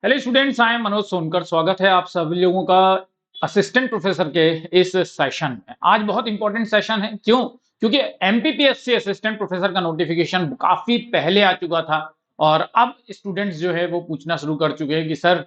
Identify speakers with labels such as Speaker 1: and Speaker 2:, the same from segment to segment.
Speaker 1: Hello students, I am Manoj Sonkar. स्वागत है आप सभी लोगों का असिस्टेंट प्रोफेसर के इस सेशन में। आज बहुत इंपॉर्टेंट सेशन है। क्यों? क्योंकि एमपीपीएससी असिस्टेंट प्रोफेसर का नोटिफिकेशन काफी पहले आ चुका था और अब स्टूडेंट्स जो है वो पूछना शुरू कर चुके हैं कि सर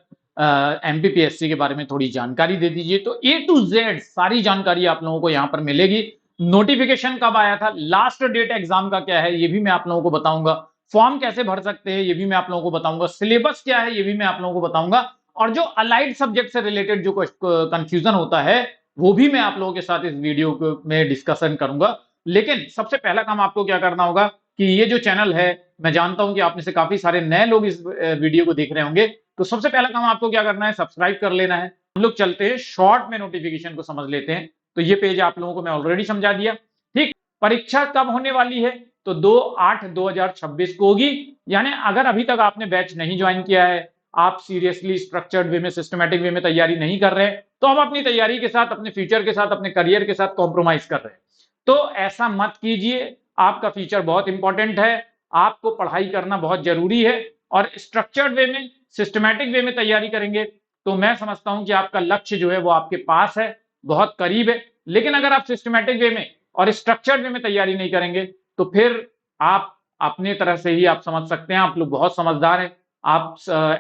Speaker 1: एमपीपीएससी के बारे में थोड़ी जानकारी दे दीजिए। तो ए टू जेड सारी जानकारी आप लोगों को यहाँ पर मिलेगी। नोटिफिकेशन कब आया था, लास्ट डेट एग्जाम का क्या है, ये भी मैं आप लोगों को बताऊंगा। फॉर्म कैसे भर सकते हैं ये भी मैं आप लोगों को बताऊंगा। सिलेबस क्या है ये भी मैं आप लोगों को बताऊंगा। और जो अलाइड सब्जेक्ट से रिलेटेड जो कंफ्यूजन होता है वो भी मैं आप लोगों के साथ इस वीडियो में डिस्कशन करूंगा। लेकिन सबसे पहला काम आपको क्या करना होगा कि ये जो चैनल है, मैं जानता हूं कि आप में से काफी सारे नए लोग इस वीडियो को देख रहे होंगे। तो सबसे पहला काम आपको क्या करना है, सब्सक्राइब कर लेना है। हम लोग चलते हैं शॉर्ट में नोटिफिकेशन को समझ लेते हैं। तो ये पेज आप लोगों को मैं ऑलरेडी समझा दिया। ठीक, परीक्षा कब होने वाली है? तो 2/8/2026 को होगी। यानी अगर अभी तक आपने बैच नहीं ज्वाइन किया है, आप सीरियसली स्ट्रक्चर्ड वे में, सिस्टमैटिक वे में तैयारी नहीं कर रहे, तो आप अपनी तैयारी के साथ, अपने फ्यूचर के साथ, अपने करियर के साथ कॉम्प्रोमाइज कर रहे हैं। तो ऐसा मत कीजिए। आपका फ्यूचर बहुत इंपॉर्टेंट है, आपको पढ़ाई करना बहुत जरूरी है। और स्ट्रक्चर्ड वे में, सिस्टमैटिक वे में तैयारी करेंगे तो मैं समझता हूं कि आपका लक्ष्य जो है वो आपके पास है, बहुत करीब है। लेकिन अगर आप सिस्टमैटिक वे में और स्ट्रक्चर्ड वे में तैयारी नहीं करेंगे तो फिर आप अपने तरह से ही आप समझ सकते हैं, आप लोग बहुत समझदार हैं, आप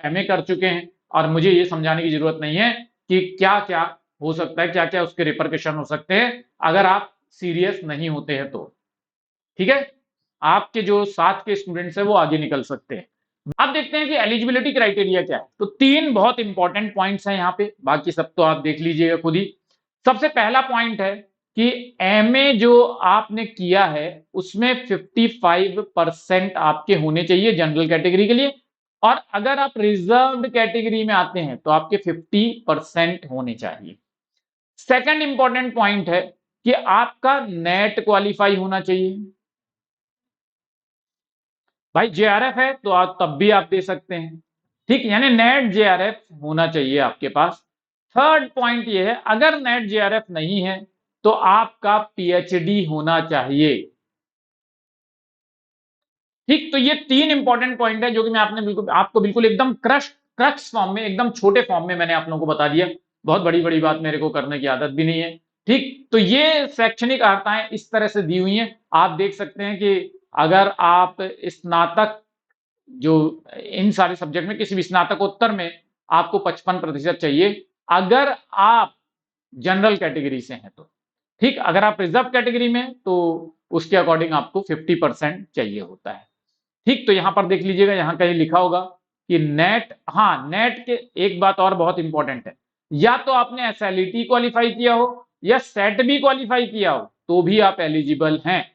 Speaker 1: एमए कर चुके हैं और मुझे ये समझाने की जरूरत नहीं है कि क्या क्या हो सकता है, क्या क्या उसके रिपरकशन हो सकते हैं अगर आप सीरियस नहीं होते हैं तो। ठीक है, आपके जो साथ के स्टूडेंट्स हैं वो आगे निकल सकते हैं। अब देखते हैं कि एलिजिबिलिटी क्राइटेरिया क्या है। तो तीन बहुत इंपॉर्टेंट पॉइंट्स हैं यहाँ पे, बाकी सब तो आप देख लीजिएगा खुद ही। सबसे पहला पॉइंट है कि एमए जो आपने किया है उसमें 55% आपके होने चाहिए जनरल कैटेगरी के लिए। और अगर आप रिजर्व्ड कैटेगरी में आते हैं तो आपके 50% होने चाहिए। सेकंड इंपॉर्टेंट पॉइंट है कि आपका नेट क्वालिफाई होना चाहिए। भाई जेआरएफ है तो आप तब भी आप दे सकते हैं। ठीक, यानी नेट जेआरएफ होना चाहिए आपके पास। थर्ड पॉइंट ये है, अगर नेट जेआरएफ नहीं है तो आपका पीएचडी होना चाहिए। ठीक, तो ये तीन इंपॉर्टेंट पॉइंट है जो कि मैं आपने बिल्कुल आपको बिल्कुल एकदम क्रक्स फॉर्म में, एकदम छोटे फॉर्म में मैंने आप लोगों को बता दिया। बहुत बड़ी बड़ी बात मेरे को करने की आदत भी नहीं है। ठीक, तो ये शैक्षणिक अर्हताएं इस तरह से दी हुई हैं। आप देख सकते हैं कि अगर आप स्नातक, जो इन सारे सब्जेक्ट में किसी भी स्नातकोत्तर में आपको 55% चाहिए अगर आप जनरल कैटेगरी से हैं तो। ठीक, अगर आप रिजर्व कैटेगरी में तो उसके अकॉर्डिंग आपको 50% चाहिए होता है। ठीक, तो यहां पर देख लीजिएगा, यहां कहीं लिखा होगा कि नेट, हाँ नेट के एक बात और बहुत इंपॉर्टेंट है, या तो आपने एसएलईटी क्वालिफाई किया हो या सेट भी क्वालिफाई किया हो तो भी आप एलिजिबल हैं।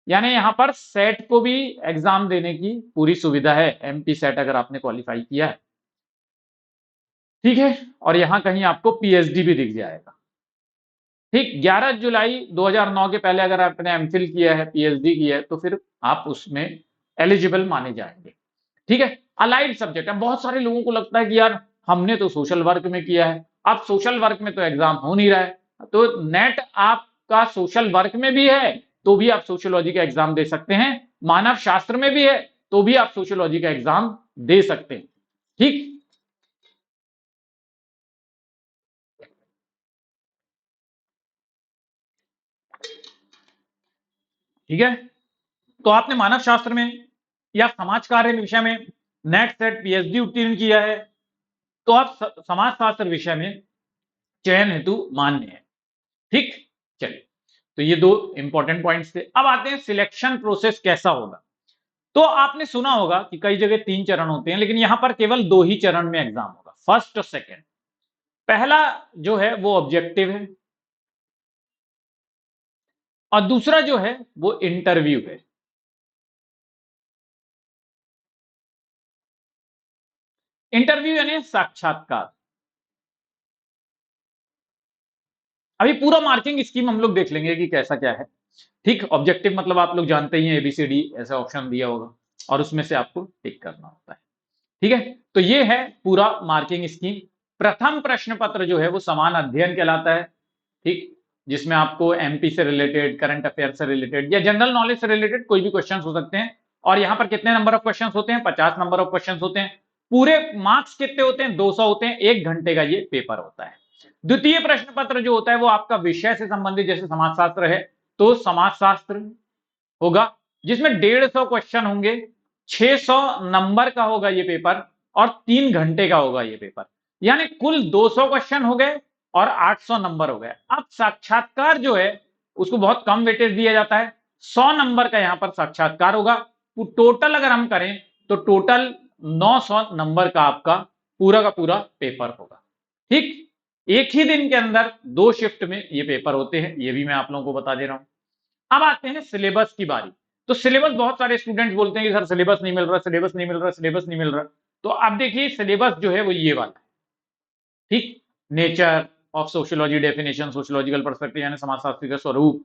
Speaker 1: यानी यहां पर सेट को भी एग्जाम देने की पूरी सुविधा है, एमपी सेट अगर आपने क्वालिफाई किया है। ठीक है, और यहां कहीं आपको पीएचडी भी दिख जाएगा। ठीक, 11 जुलाई 2009 के पहले अगर आपने एमफिल किया है, पीएचडी किया है तो फिर आप उसमें एलिजिबल माने जाएंगे। ठीक है, अलाइड सब्जेक्ट है। बहुत सारे लोगों को लगता है कि यार हमने तो सोशल वर्क में किया है, अब सोशल वर्क में तो एग्जाम हो नहीं रहा है। तो नेट आपका सोशल वर्क में भी है तो भी आप सोशियोलॉजी का एग्जाम दे सकते हैं, मानव शास्त्र में भी है तो भी आप सोशियोलॉजी का एग्जाम दे सकते हैं। ठीक, ठीक है, तो आपने मानव शास्त्र में या समाज कार्य विषय में नेट सेट पीएचडी उत्तीर्ण किया है तो आप समाज शास्त्र विषय में चयन हेतु मान्य है। ठीक, चलिए, तो ये दो इंपॉर्टेंट पॉइंट्स थे। अब आते हैं सिलेक्शन प्रोसेस कैसा होगा। तो आपने सुना होगा कि कई जगह 3 चरण होते हैं, लेकिन यहां पर केवल 2 ही चरण में एग्जाम होगा, फर्स्ट और सेकंड। पहला जो है वो ऑब्जेक्टिव है और दूसरा जो है वो इंटरव्यू है। इंटरव्यू यानी साक्षात्कार। अभी पूरा मार्किंग स्कीम हम लोग देख लेंगे कि कैसा क्या है। ठीक, ऑब्जेक्टिव मतलब आप लोग जानते ही हैं, एबीसीडी ऐसा ऑप्शन दिया होगा और उसमें से आपको टिक करना होता है। ठीक है, तो ये है पूरा मार्किंग स्कीम। प्रथम प्रश्न पत्र जो है वो समान अध्ययन कहलाता है। ठीक, जिसमें आपको एमपी से रिलेटेड, करंट अफेयर से रिलेटेड या जनरल नॉलेज से रिलेटेड कोई भी क्वेश्चन हो सकते हैं। और यहां पर कितने नंबर ऑफ क्वेश्चन होते हैं? 50 नंबर ऑफ क्वेश्चन होते हैं। पूरे मार्क्स कितने होते हैं? 200 होते हैं। 1 घंटे का ये पेपर होता है। द्वितीय प्रश्न पत्र जो होता है वो आपका विषय से संबंधित, जैसे समाजशास्त्र है तो समाजशास्त्र होगा, जिसमें 150 क्वेश्चन होंगे, 600 नंबर का होगा ये पेपर और 3 घंटे का होगा ये पेपर। यानी कुल 200 क्वेश्चन हो गए और 800 नंबर हो गए। अब साक्षात्कार जो है उसको बहुत कम वेटेज दिया जाता है। 100 नंबर का यहां पर साक्षात्कार होगा। टोटल अगर हम करें तो टोटल 900 नंबर का आपका पूरा का पूरा पेपर होगा। ठीक, एक ही दिन के अंदर 2 शिफ्ट में ये पेपर होते हैं, ये भी मैं आप लोगों को बता दे रहा हूं। अब आते हैं सिलेबस की बारी। तो सिलेबस, बहुत सारे स्टूडेंट्स बोलते हैं कि सर सिलेबस नहीं मिल रहा, सिलेबस नहीं मिल रहा, सिलेबस नहीं मिल रहा। तो अब देखिए सिलेबस जो है वो ये वाला है। ठीक, nature of sociology definition, sociological perspective यानी समाजशास्त्री का स्वरूप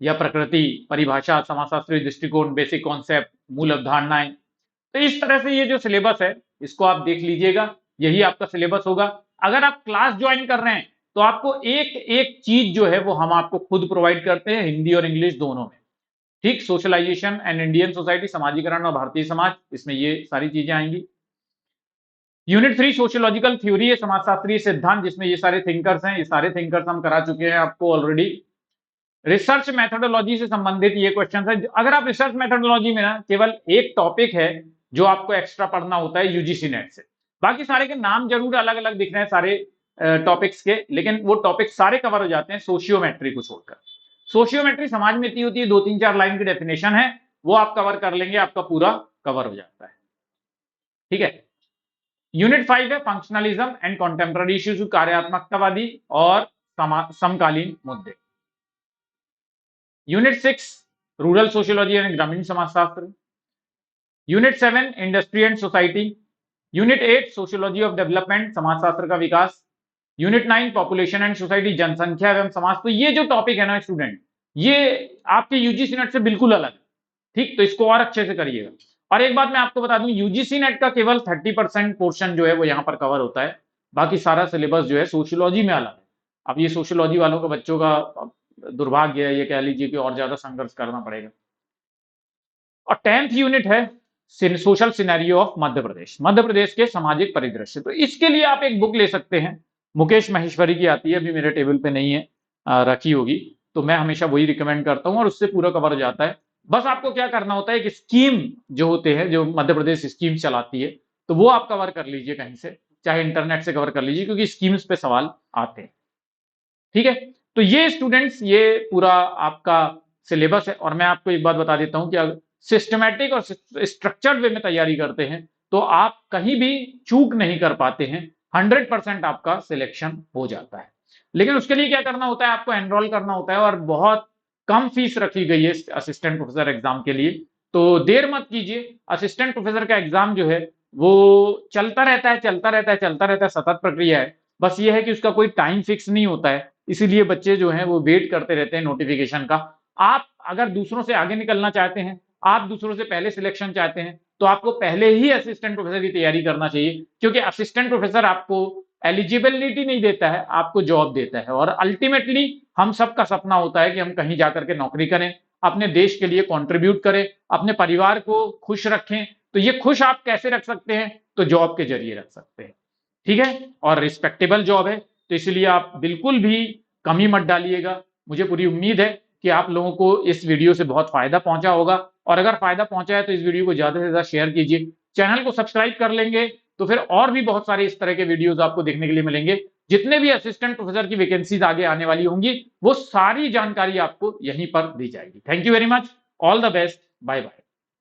Speaker 1: या प्रकृति, परिभाषा, समाजशास्त्री दृष्टिकोण, बेसिक कॉन्सेप्ट, मूल अवधारणाएं। तो इस तरह से ये जो सिलेबस है इसको आप देख लीजिएगा, यही आपका सिलेबस होगा। अगर आप क्लास ज्वाइन कर रहे हैं तो आपको एक एक चीज जो है वो हम आपको खुद प्रोवाइड करते हैं, हिंदी और इंग्लिश दोनों में। ठीक, सोशलाइजेशन एंड इंडियन सोसाइटी, समाजीकरण और भारतीय समाज, इसमें ये सारी चीजें आएंगी। यूनिट 3 सोशियोलॉजिकल थ्योरी है, समाजशास्त्रीय सिद्धांत, जिसमें ये सारे थिंकर्स हैं, ये सारे थिंकर्स हम करा चुके हैं आपको ऑलरेडी। रिसर्च मेथोडोलॉजी से संबंधित ये क्वेश्चन है। अगर आप रिसर्च मेथोडोलॉजी में ना केवल एक टॉपिक है जो आपको एक्स्ट्रा पढ़ना होता है यूजीसी नेट से, बाकी सारे के नाम जरूर अलग अलग दिख रहे हैं सारे टॉपिक्स के, लेकिन वो टॉपिक सारे कवर हो जाते हैं सोशियोमेट्री को छोड़कर। सोशियोमेट्री समाज में इतनी होती है, 2-3-4 लाइन की डेफिनेशन है, वो आप कवर कर लेंगे, आपका पूरा कवर हो जाता है। ठीक है, यूनिट 5 है फंक्शनलिज्म एंड कॉन्टेम्पररी इश्यूज, कार्यात्मकतावादी और समकालीन मुद्दे। यूनिट 6 रूरल सोशियोलॉजी यानी ग्रामीण समाजशास्त्र। Unit 7 industry and society. Unit 8 sociology of development, समाजशास्त्र का विकास। यूनिट 9 पॉपुलेशन एंड सोसाइटी, जनसंख्या एवं समाज। तो ये जो टॉपिक है ना स्टूडेंट, ये आपके यूजीसी नेट से बिल्कुल अलग है। ठीक, तो इसको और अच्छे से करिएगा। और एक बात मैं आपको बता दूं, यूजीसी नेट का केवल 30% पोर्शन जो है वो यहाँ पर कवर होता है, बाकी सारा सिलेबस जो है सोशियोलॉजी में अलग है। अब ये सोशियोलॉजी वालों के बच्चों का दुर्भाग्य है, ये कह लीजिए कि और ज्यादा संघर्ष करना पड़ेगा। और 10th यूनिट है social scenario of Madhya Pradesh, Madhya Pradesh के सामाजिक परिदृश्य। तो इसके लिए आप एक बुक ले सकते हैं, मुकेश महेश्वरी की आती है, अभी मेरे टेबल पे नहीं है, रखी होगी, तो मैं हमेशा वही रिकमेंड करता हूं और उससे पूरा कवर हो जाता है। बस आपको क्या करना होता है कि स्कीम जो होते हैं, जो मध्य प्रदेश स्कीम चलाती है, तो वो आप कवर कर लीजिए कहीं से, चाहे इंटरनेट से कवर कर लीजिए, क्योंकि स्कीम्स पे सवाल आते हैं। ठीक है, तो ये स्टूडेंट्स ये पूरा आपका सिलेबस है। और मैं आपको एक बात बता देता हूं कि अगर सिस्टमैटिक और स्ट्रक्चर्ड वे में तैयारी करते हैं तो आप कहीं भी चूक नहीं कर पाते हैं, 100% आपका सिलेक्शन हो जाता है। लेकिन उसके लिए क्या करना होता है, आपको एनरोल करना होता है, और बहुत कम फीस रखी गई है असिस्टेंट प्रोफेसर एग्जाम के लिए। तो देर मत कीजिए, असिस्टेंट प्रोफेसर का एग्जाम जो है वो चलता रहता है, चलता रहता है, चलता रहता है, सतत प्रक्रिया है। बस ये है कि उसका कोई टाइम फिक्स नहीं होता है, इसीलिए बच्चे जो हैं वो वेट करते रहते हैं नोटिफिकेशन का। आप अगर दूसरों से आगे निकलना चाहते हैं, आप दूसरों से पहले सिलेक्शन चाहते हैं, तो आपको पहले ही असिस्टेंट प्रोफेसर की तैयारी करना चाहिए, क्योंकि असिस्टेंट प्रोफेसर आपको एलिजिबिलिटी नहीं देता है, आपको जॉब देता है। और अल्टीमेटली हम सबका सपना होता है कि हम कहीं जाकर के नौकरी करें, अपने देश के लिए कंट्रीब्यूट करें, अपने परिवार को खुश रखें। तो ये खुश आप कैसे रख सकते हैं, तो जॉब के जरिए रख सकते हैं। ठीक है, और रिस्पेक्टेबल जॉब है, तो इसलिए आप बिल्कुल भी कमी मत डालिएगा। मुझे पूरी उम्मीद है कि आप लोगों को इस वीडियो से बहुत फायदा पहुंचा होगा, और अगर फायदा पहुंचा है तो इस वीडियो को ज्यादा से ज्यादा शेयर कीजिए। चैनल को सब्सक्राइब कर लेंगे तो फिर और भी बहुत सारे इस तरह के वीडियोस आपको देखने के लिए मिलेंगे। जितने भी असिस्टेंट प्रोफेसर की वैकेंसीज आगे आने वाली होंगी, वो सारी जानकारी आपको यहीं पर दी जाएगी। Thank you very much, all the best, bye bye.